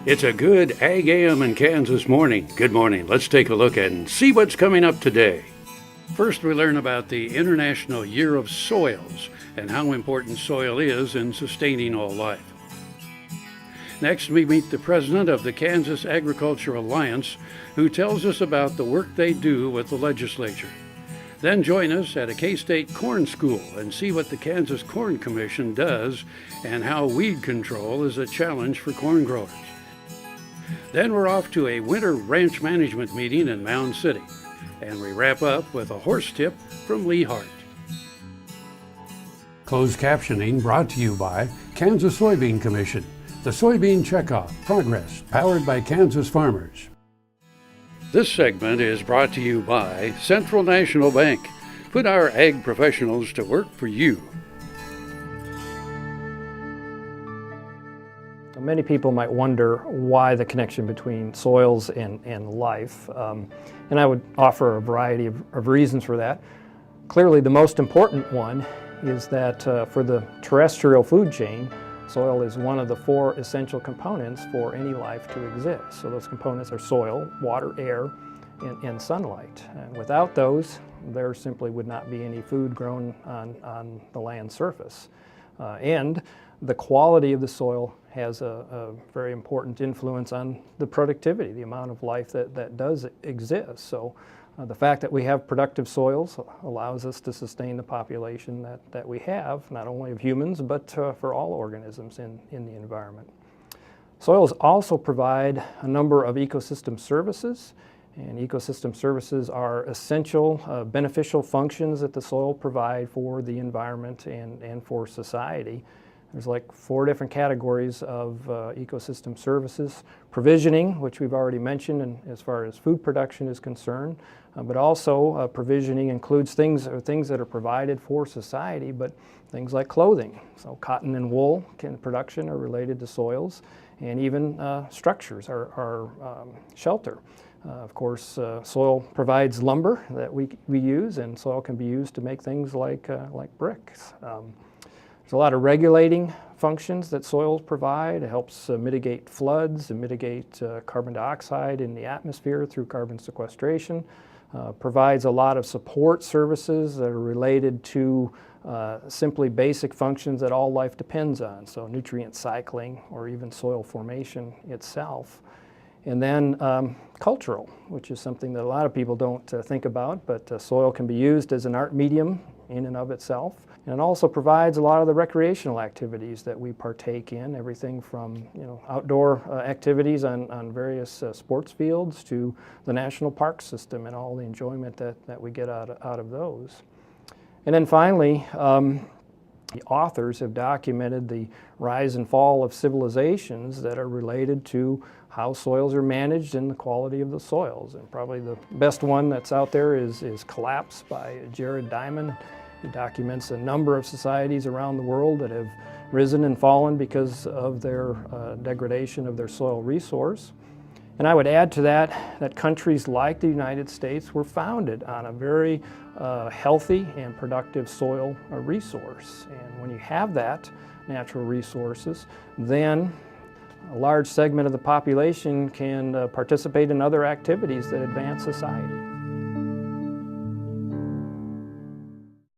It's a good Ag AM in Kansas morning. Good morning. Let's take a look and see what's coming up today. First, we learn about the International Year of Soils and how important soil is in sustaining all life. Next, we meet the president of the Kansas Agriculture Alliance, who tells us about the work they do with the legislature. Then join us at a K-State corn school and see what the Kansas Corn Commission does and how weed control is a challenge for corn growers. Then we're off to a winter ranch management meeting in Mound City. And we wrap up with a horse tip from Lee Hart. Closed captioning brought to you by Kansas Soybean Commission. The Soybean Checkoff Progress, powered by Kansas farmers. This segment is brought to you by Central National Bank. Put our ag professionals to work for you. Many people might wonder why the connection between soils and life, and I would offer a variety of reasons for that. Clearly, the most important one is that for the terrestrial food chain, soil is one of the 4 essential components for any life to exist. So those components are soil, water, air, and sunlight. And without those, there simply would not be any food grown on the land surface. And the quality of the soil has a very important influence on the productivity, the amount of life that does exist. So the fact that we have productive soils allows us to sustain the population that we have, not only of humans, but for all organisms in the environment. Soils also provide a number of ecosystem services, and ecosystem services are essential, beneficial functions that the soil provide for the environment and for society. There's like 4 different categories of ecosystem services. Provisioning, which we've already mentioned, and as far as food production is concerned, but also provisioning includes things that are provided for society, but things like clothing. So cotton and wool production are related to soils, and even structures are shelter. Of course, soil provides lumber that we use, and soil can be used to make things like bricks. There's a lot of regulating functions that soils provide. It helps mitigate floods and mitigate carbon dioxide in the atmosphere through carbon sequestration. Provides a lot of support services that are related to simply basic functions that all life depends on, so nutrient cycling or even soil formation itself. And then cultural, which is something that a lot of people don't think about, but soil can be used as an art medium in and of itself. And it also provides a lot of the recreational activities that we partake in, everything from outdoor activities on various sports fields to the national park system and all the enjoyment that we get out of those. And then finally, the authors have documented the rise and fall of civilizations that are related to how soils are managed and the quality of the soils. And probably the best one that's out there is Collapse by Jared Diamond. He documents a number of societies around the world that have risen and fallen because of their degradation of their soil resource. And I would add to that countries like the United States were founded on a very healthy and productive soil resource. And when you have that natural resources, then a large segment of the population can participate in other activities that advance society.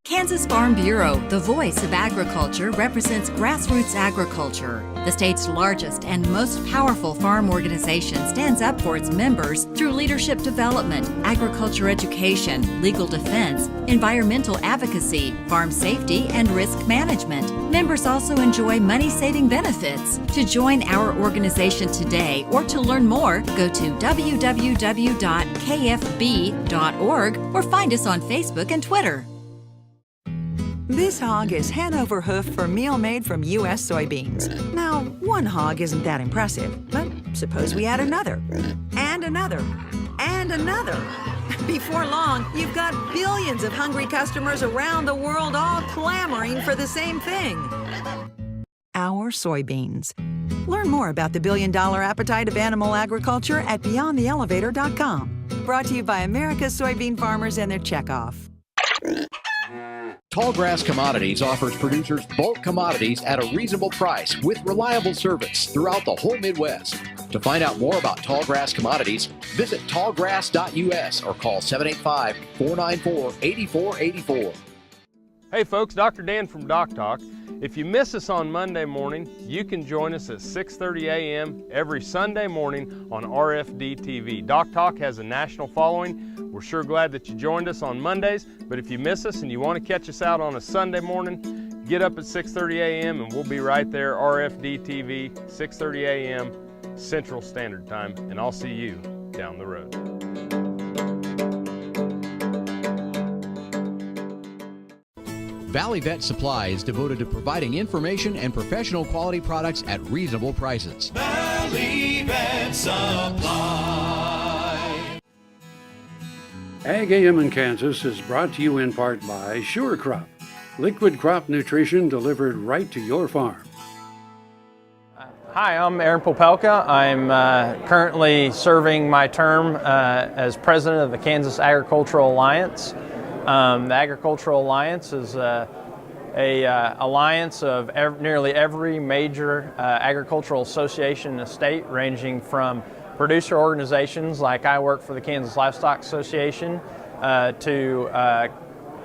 Kansas Farm Bureau, the voice of agriculture, represents grassroots agriculture. The state's largest and most powerful farm organization stands up for its members through leadership development, agriculture education, legal defense, environmental advocacy, farm safety, and risk management. Members also enjoy money-saving benefits. To join our organization today or to learn more, go to www.kfb.org or find us on Facebook and Twitter. This hog is head over hoof for meal made from U.S. soybeans. Now, one hog isn't that impressive, but suppose we add another, and another, and another. Before long, you've got billions of hungry customers around the world all clamoring for the same thing. Our soybeans. Learn more about the billion-dollar appetite of animal agriculture at BeyondTheElevator.com. Brought to you by America's soybean farmers and their checkoff. Tallgrass Commodities offers producers bulk commodities at a reasonable price with reliable service throughout the whole Midwest. To find out more about Tallgrass Commodities, visit tallgrass.us or call 785-494-8484. Hey folks, Dr. Dan from Doc Talk. If you miss us on Monday morning, you can join us at 6:30 a.m. every Sunday morning on RFD TV. Doc Talk has a national following. We're sure glad that you joined us on Mondays, but if you miss us and you want to catch us out on a Sunday morning, get up at 6:30 a.m. and we'll be right there, RFD TV, 6:30 a.m. Central Standard Time, and I'll see you down the road. Valley Vet Supply is devoted to providing information and professional quality products at reasonable prices. Valley Vet Supply. Ag AM in Kansas is brought to you in part by Sure Crop, liquid crop nutrition delivered right to your farm. Hi, I'm Aaron Popelka. I'm currently serving my term as president of the Kansas Agricultural Alliance. The Agricultural Alliance is a alliance of nearly every major agricultural association in the state, ranging from producer organizations like I work for the Kansas Livestock Association to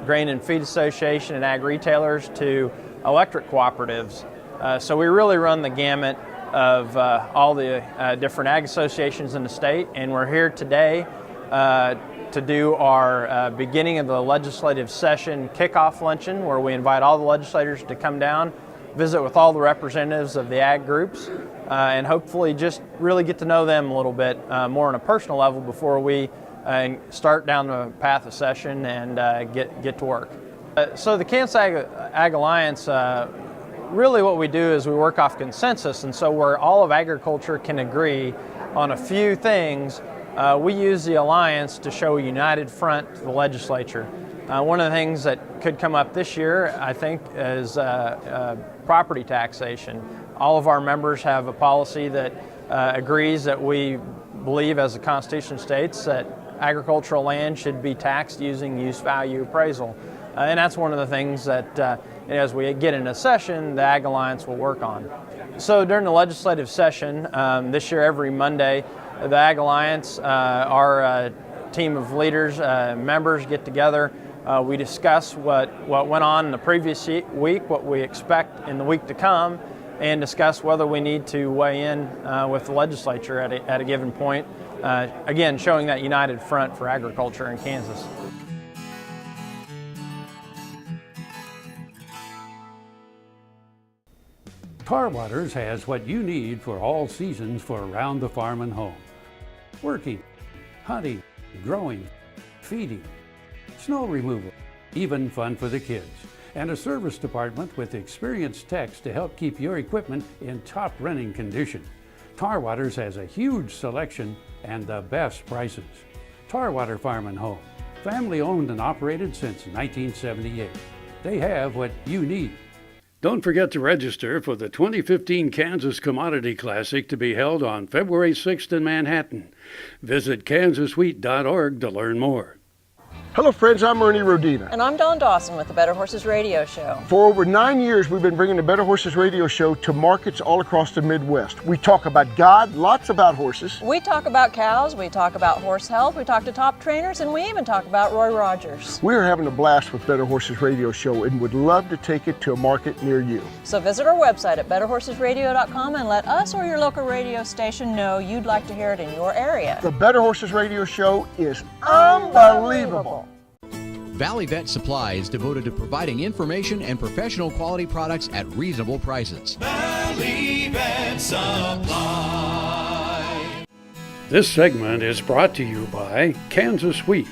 Grain and Feed Association and ag retailers to electric cooperatives. So we really run the gamut of all the different ag associations in the state, and we're here today to do our beginning of the legislative session kickoff luncheon, where we invite all the legislators to come down, visit with all the representatives of the ag groups, and hopefully just really get to know them a little bit more on a personal level before we start down the path of session and get to work. So the Kansas Ag Alliance, really what we do is we work off consensus, and so where all of agriculture can agree on a few things, we use the Alliance to show a united front to the legislature. One of the things that could come up this year, I think, is property taxation. All of our members have a policy that agrees that we believe, as the Constitution states, that agricultural land should be taxed using use value appraisal. And that's one of the things that, as we get into session, the Ag Alliance will work on. So during the legislative session, this year every Monday, the Ag Alliance, our team of leaders, members get together. We discuss what went on in the previous week, what we expect in the week to come, and discuss whether we need to weigh in with the legislature at a given point. Again, showing that united front for agriculture in Kansas. Tar Waters has what you need for all seasons for around the farm and home. Working, hunting, growing, feeding, snow removal, even fun for the kids. And a service department with experienced techs to help keep your equipment in top running condition. Tar Waters has a huge selection and the best prices. Tar Water Farm and Home, family owned and operated since 1978. They have what you need. Don't forget to register for the 2015 Kansas Commodity Classic to be held on February 6th in Manhattan. Visit kansaswheat.org to learn more. Hello friends, I'm Ernie Rodina. And I'm Dawn Dawson with the Better Horses Radio Show. For over 9 years, we've been bringing the Better Horses Radio Show to markets all across the Midwest. We talk about God, lots about horses. We talk about cows, we talk about horse health, we talk to top trainers, and we even talk about Roy Rogers. We're having a blast with Better Horses Radio Show and would love to take it to a market near you. So visit our website at betterhorsesradio.com and let us or your local radio station know you'd like to hear it in your area. The Better Horses Radio Show is unbelievable. Valley Vet Supply is devoted to providing information and professional quality products at reasonable prices. Valley Vet Supply. This segment is brought to you by Kansas Wheat.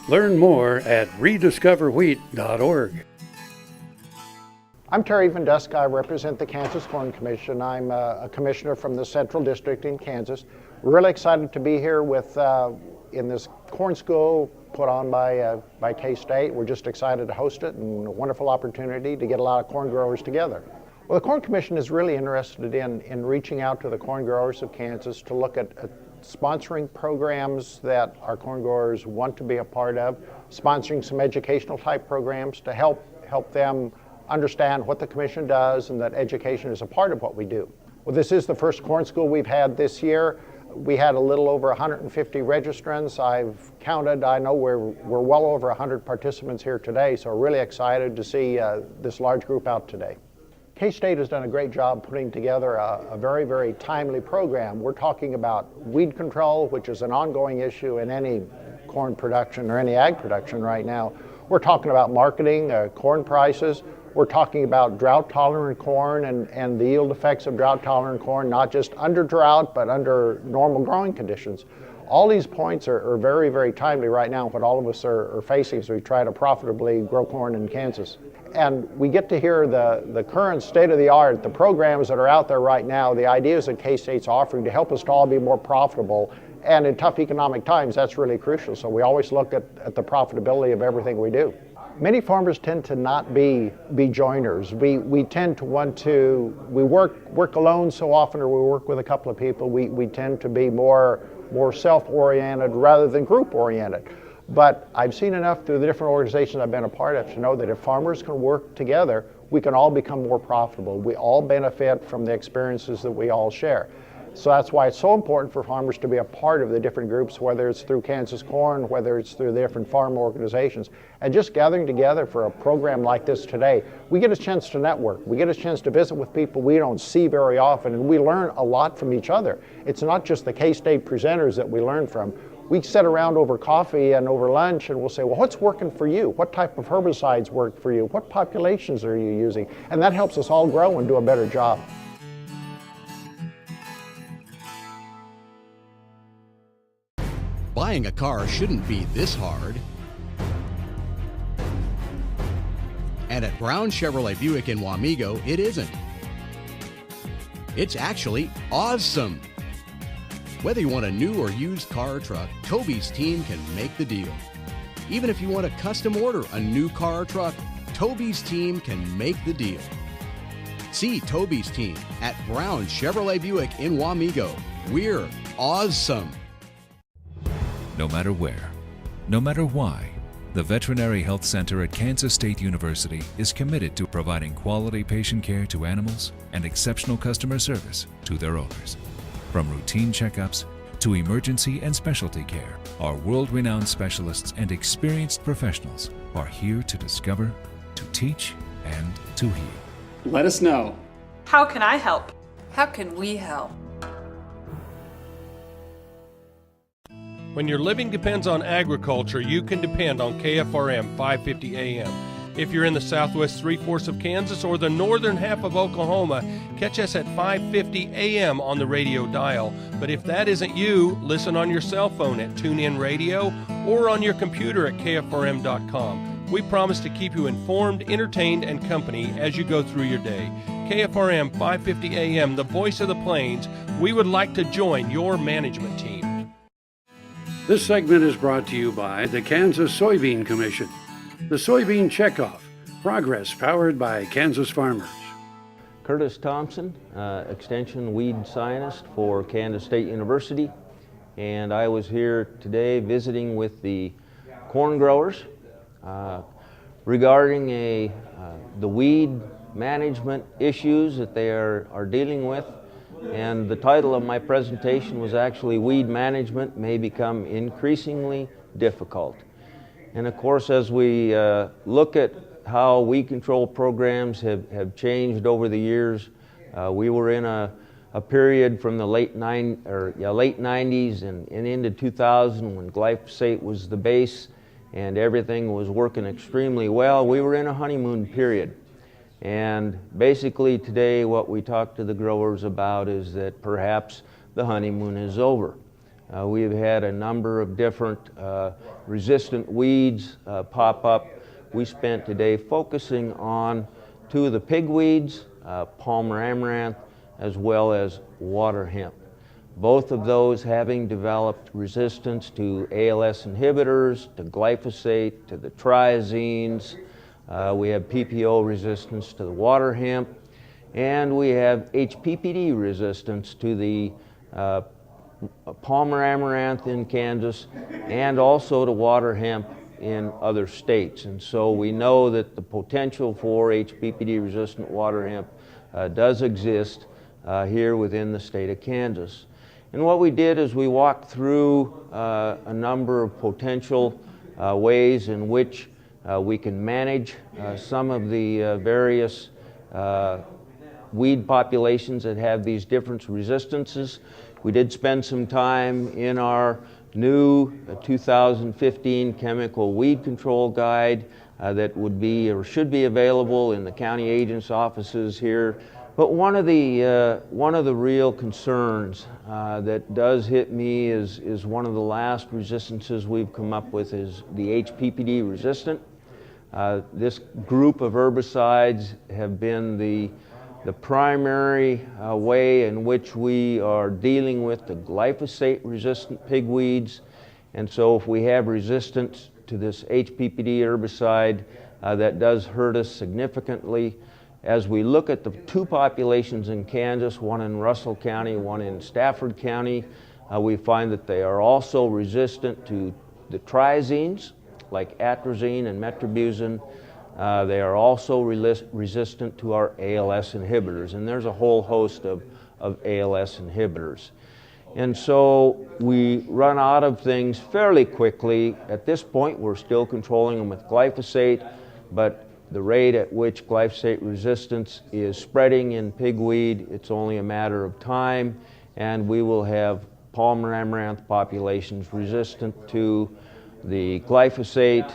Learn more at rediscoverwheat.org. I'm Terry Van Dusk. I represent the Kansas Corn Commission. I'm a commissioner from the Central District in Kansas. We're really excited to be here with in this corn school put on by K-State. We're just excited to host it, and a wonderful opportunity to get a lot of corn growers together. Well, the Corn Commission is really interested in reaching out to the corn growers of Kansas to look at sponsoring programs that our corn growers want to be a part of, sponsoring some educational type programs to help them understand what the Commission does and that education is a part of what we do. Well, this is the first corn school we've had this year. We had a little over 150 registrants. I've counted, I know we're well over 100 participants here today, so we're really excited to see this large group out today. K-State has done a great job putting together a very, very timely program. We're talking about weed control, which is an ongoing issue in any corn production or any ag production right now. We're talking about marketing, corn prices. We're talking about drought-tolerant corn and the yield effects of drought-tolerant corn, not just under drought, but under normal growing conditions. All these points are very, very timely right now, what all of us are facing as we try to profitably grow corn in Kansas. And we get to hear the current state-of-the-art, the programs that are out there right now, the ideas that K-State's offering to help us to all be more profitable. And in tough economic times, that's really crucial. So we always look at the profitability of everything we do. Many farmers tend to not be joiners. We tend to want to, we work alone so often, or we work with a couple of people. We tend to be more self-oriented rather than group-oriented. But I've seen enough through the different organizations I've been a part of to know that if farmers can work together, we can all become more profitable. We all benefit from the experiences that we all share. So that's why it's so important for farmers to be a part of the different groups, whether it's through Kansas Corn, whether it's through the different farm organizations. And just gathering together for a program like this today, we get a chance to network. We get a chance to visit with people we don't see very often, and we learn a lot from each other. It's not just the K-State presenters that we learn from. We sit around over coffee and over lunch and we'll say, well, what's working for you? What type of herbicides work for you? What populations are you using? And that helps us all grow and do a better job. Buying a car shouldn't be this hard. And at Brown Chevrolet Buick in Wamego, it isn't. It's actually awesome. Whether you want a new or used car or truck, Toby's team can make the deal. Even if you want to custom order a new car or truck, Toby's team can make the deal. See Toby's team at Brown Chevrolet Buick in Wamego. We're awesome. No matter where, no matter why, the Veterinary Health Center at Kansas State University is committed to providing quality patient care to animals and exceptional customer service to their owners. From routine checkups to emergency and specialty care, our world-renowned specialists and experienced professionals are here to discover, to teach, and to heal. Let us know. How can I help? How can we help? When your living depends on agriculture, you can depend on KFRM 550 AM. If you're in the southwest three-fourths of Kansas or the northern half of Oklahoma, catch us at 550 AM on the radio dial. But if that isn't you, listen on your cell phone at TuneIn Radio or on your computer at KFRM.com. We promise to keep you informed, entertained, and company as you go through your day. KFRM 550 AM, the voice of the plains. We would like to join your management team. This segment is brought to you by the Kansas Soybean Commission. The Soybean Checkoff, progress powered by Kansas farmers. Curtis Thompson, Extension Weed Scientist for Kansas State University, and I was here today visiting with the corn growers regarding the weed management issues that they are dealing with. And the title of my presentation was actually Weed Management May Become Increasingly Difficult. And of course, as we look at how weed control programs have changed over the years, we were in a period from the late 90s and into 2000 when glyphosate was the base and everything was working extremely well. We were in a honeymoon period. And basically today what we talk to the growers about is that perhaps the honeymoon is over. We've had a number of different resistant weeds pop up. We spent today focusing on two of the pigweeds, Palmer amaranth, as well as water hemp. Both of those having developed resistance to ALS inhibitors, to glyphosate, to the triazines. We have PPO resistance to the water hemp, and we have HPPD resistance to the Palmer amaranth in Kansas, and also to water hemp in other states. And so we know that the potential for HPPD resistant water hemp does exist here within the state of Kansas. And what we did is we walked through a number of potential ways in which we can manage some of the various weed populations that have these different resistances. We did spend some time in our new 2015 chemical weed control guide that would be or should be available in the county agent's offices here. But one of the real concerns that does hit me is one of the last resistances we've come up with is the HPPD resistant. This group of herbicides have been the primary way in which we are dealing with the glyphosate resistant pigweeds. And so if we have resistance to this HPPD herbicide, that does hurt us significantly. As we look at the two populations in Kansas, one in Russell County, one in Stafford County, we find that they are also resistant to the triazines like atrazine and metribuzin. They are also resistant to our ALS inhibitors, and there's a whole host of ALS inhibitors. And so we run out of things fairly quickly. At this point, we're still controlling them with glyphosate, but the rate at which glyphosate resistance is spreading in pigweed, it's only a matter of time, and we will have Palmer amaranth populations resistant to the glyphosate,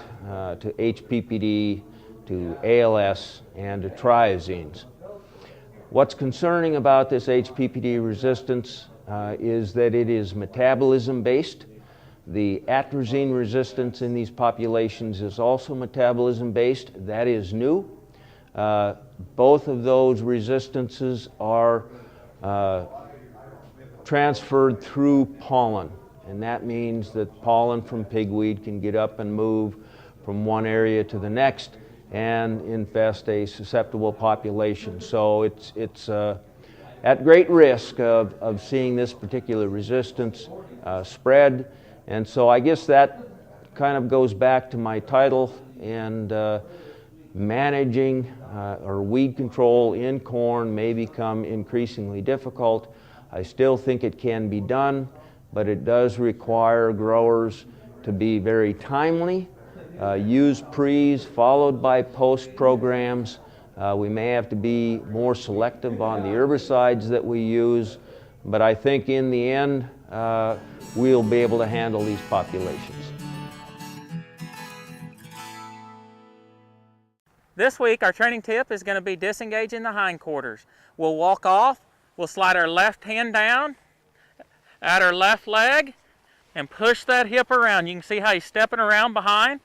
to HPPD, to ALS, and to triazines. What's concerning about this HPPD resistance is that it is metabolism based. The atrazine resistance in these populations is also metabolism based. That is new. Both of those resistances are transferred through pollen, and that means that pollen from pigweed can get up and move from one area to the next and infest a susceptible population. So it's at great risk of seeing this particular resistance spread. And so I guess that kind of goes back to my title, and managing or weed control in corn may become increasingly difficult. I still think it can be done, but it does require growers to be very timely, use pre's followed by post programs. We may have to be more selective on the herbicides that we use, but I think in the end we'll be able to handle these populations. This week our training tip is going to be disengaging the hindquarters. We'll walk off, we'll slide our left hand down at our left leg and push that hip around. You can see how he's stepping around behind.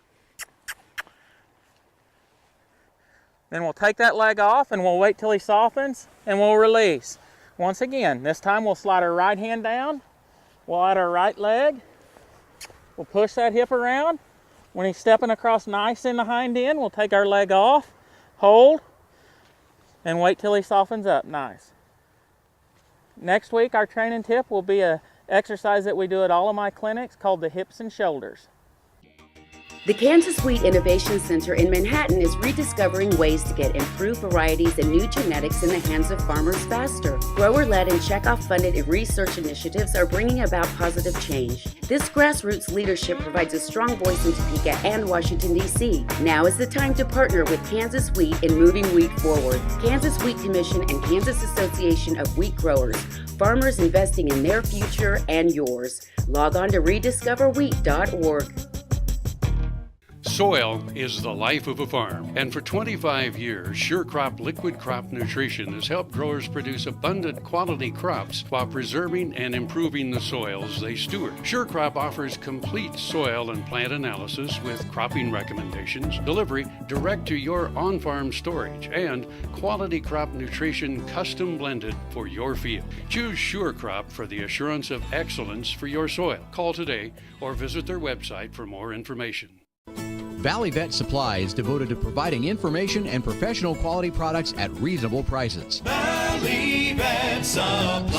Then we'll take that leg off and we'll wait till he softens and we'll release. Once again, this time we'll slide our right hand down, we'll add our right leg, we'll push that hip around. When he's stepping across nice in the hind end, we'll take our leg off, hold, and wait till he softens up nice. Next week our training tip will be an exercise that we do at all of my clinics called the hips and shoulders. The Kansas Wheat Innovation Center in Manhattan is rediscovering ways to get improved varieties and new genetics in the hands of farmers faster. Grower-led and checkoff-funded research initiatives are bringing about positive change. This grassroots leadership provides a strong voice in Topeka and Washington, D.C. Now is the time to partner with Kansas Wheat in moving wheat forward. Kansas Wheat Commission and Kansas Association of Wheat Growers. Farmers investing in their future and yours. Log on to rediscoverwheat.org. Soil is the life of a farm, and for 25 years, SureCrop Liquid Crop Nutrition has helped growers produce abundant quality crops while preserving and improving the soils they steward. SureCrop offers complete soil and plant analysis with cropping recommendations, delivery direct to your on-farm storage, and quality crop nutrition custom blended for your field. Choose SureCrop for the assurance of excellence for your soil. Call today or visit their website for more information. Valley Vet Supply is devoted to providing information and professional quality products at reasonable prices. Valley Vet Supply.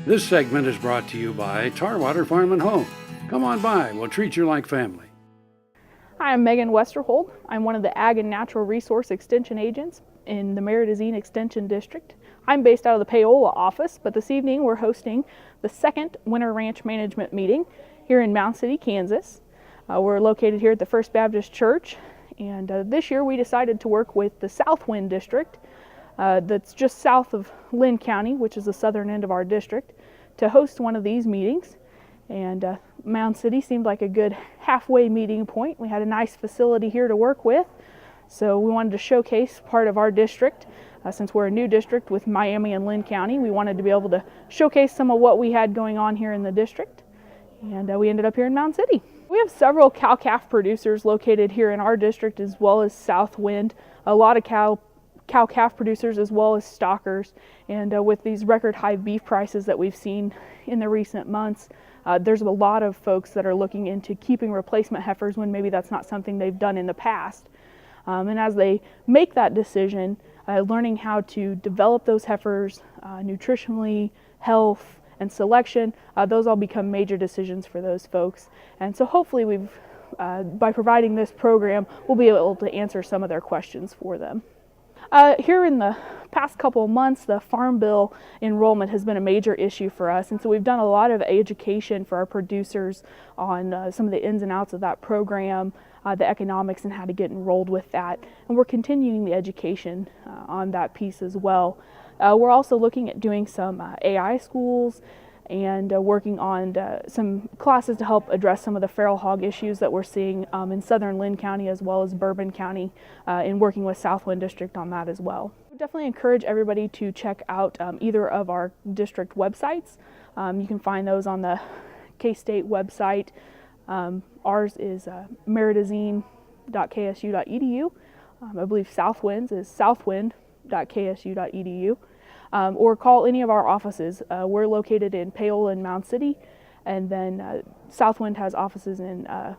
This segment is brought to you by Tarwater Farm and Home. Come on by, we'll treat you like family. Hi, I'm Megan Westerhold. I'm one of the Ag and Natural Resource Extension agents in the Meridazine Extension District. I'm based out of the Paola office, but this evening we're hosting the second Winter Ranch Management meeting here in Mound City, Kansas. We're located here at the First Baptist Church, and this year we decided to work with the Southwind District that's just south of Linn County, which is the southern end of our district, to host one of these meetings. And Mound City seemed like a good halfway meeting point. We had a nice facility here to work with, so we wanted to showcase part of our district. Since we're a new district with Miami and Linn County, we wanted to be able to showcase some of what we had going on here in the district, and we ended up here in Mound City. We have several cow-calf producers located here in our district, as well as Southwind, a lot of cow-calf producers as well as stockers, and with these record high beef prices that we've seen in the recent months, there's a lot of folks that are looking into keeping replacement heifers when maybe that's not something they've done in the past. And as they make that decision, learning how to develop those heifers nutritionally, health, and selection, those all become major decisions for those folks. And so hopefully by providing this program, we'll be able to answer some of their questions for them. Here in the past couple of months, the Farm Bill enrollment has been a major issue for us, and so we've done a lot of education for our producers on some of the ins and outs of that program, the economics and how to get enrolled with that, and we're continuing the education on that piece as well. We're also looking at doing some AI schools and working on some classes to help address some of the feral hog issues that we're seeing in southern Linn County as well as Bourbon County, in working with Southwind District on that as well. I would definitely encourage everybody to check out either of our district websites. You can find those on the K-State website. Ours is meridazine.ksu.edu. I believe Southwind's is southwind.ksu.edu. Or call any of our offices. We're located in Paola and Mound City, and then Southwind has offices in, I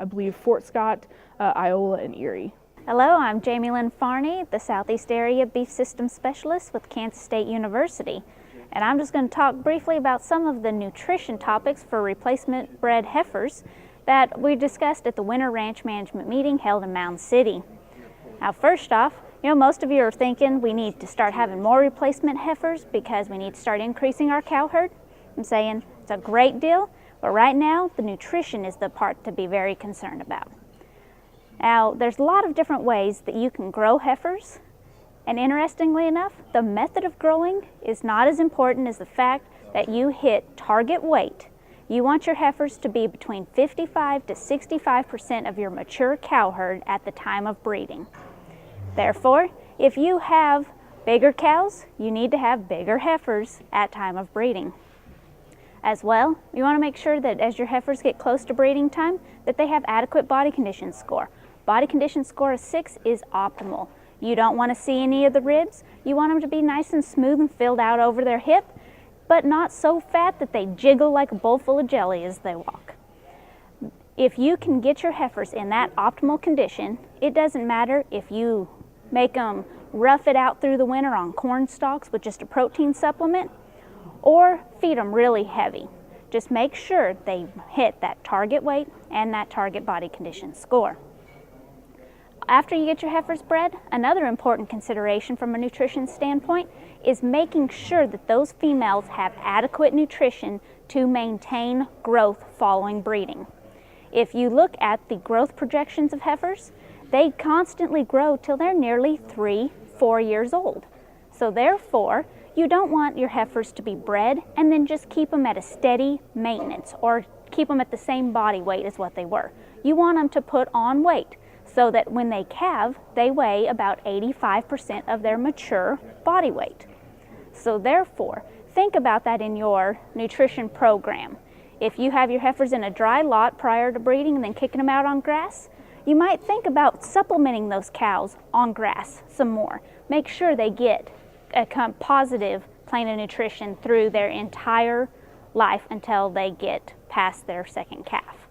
believe, Fort Scott, Iola, and Erie. Hello, I'm Jamie Lynn Farney, the Southeast Area Beef Systems Specialist with Kansas State University. And I'm just going to talk briefly about some of the nutrition topics for replacement bred heifers that we discussed at the Winter Ranch Management meeting held in Mound City. Now, first off, most of you are thinking we need to start having more replacement heifers because we need to start increasing our cow herd. I'm saying it's a great deal, but right now the nutrition is the part to be very concerned about. Now, there's a lot of different ways that you can grow heifers, and interestingly enough, the method of growing is not as important as the fact that you hit target weight. You want your heifers to be between 55 to 65% of your mature cow herd at the time of breeding. Therefore, if you have bigger cows, you need to have bigger heifers at time of breeding. As well, you want to make sure that as your heifers get close to breeding time, that they have adequate body condition score. Body condition score of 6 is optimal. You don't want to see any of the ribs. You want them to be nice and smooth and filled out over their hip, but not so fat that they jiggle like a bowl full of jelly as they walk. If you can get your heifers in that optimal condition, it doesn't matter if you make them rough it out through the winter on corn stalks with just a protein supplement, or feed them really heavy. Just make sure they hit that target weight and that target body condition score. After you get your heifers bred, another important consideration from a nutrition standpoint is making sure that those females have adequate nutrition to maintain growth following breeding. If you look at the growth projections of heifers, they constantly grow till they're nearly 3-4 years old. So therefore, you don't want your heifers to be bred and then just keep them at a steady maintenance or keep them at the same body weight as what they were. You want them to put on weight so that when they calve, they weigh about 85% of their mature body weight. So therefore, think about that in your nutrition program. If you have your heifers in a dry lot prior to breeding and then kicking them out on grass, you might think about supplementing those cows on grass some more. Make sure they get a positive plan of nutrition through their entire life until they get past their second calf.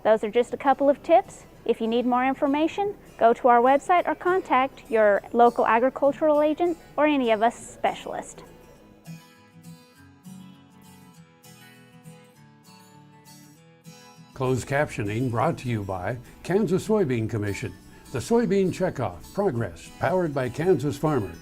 Those are just a couple of tips. If you need more information, go to our website or contact your local agricultural agent or any of us specialists. Closed captioning brought to you by Kansas Soybean Commission. The Soybean Checkoff Progress, powered by Kansas farmers.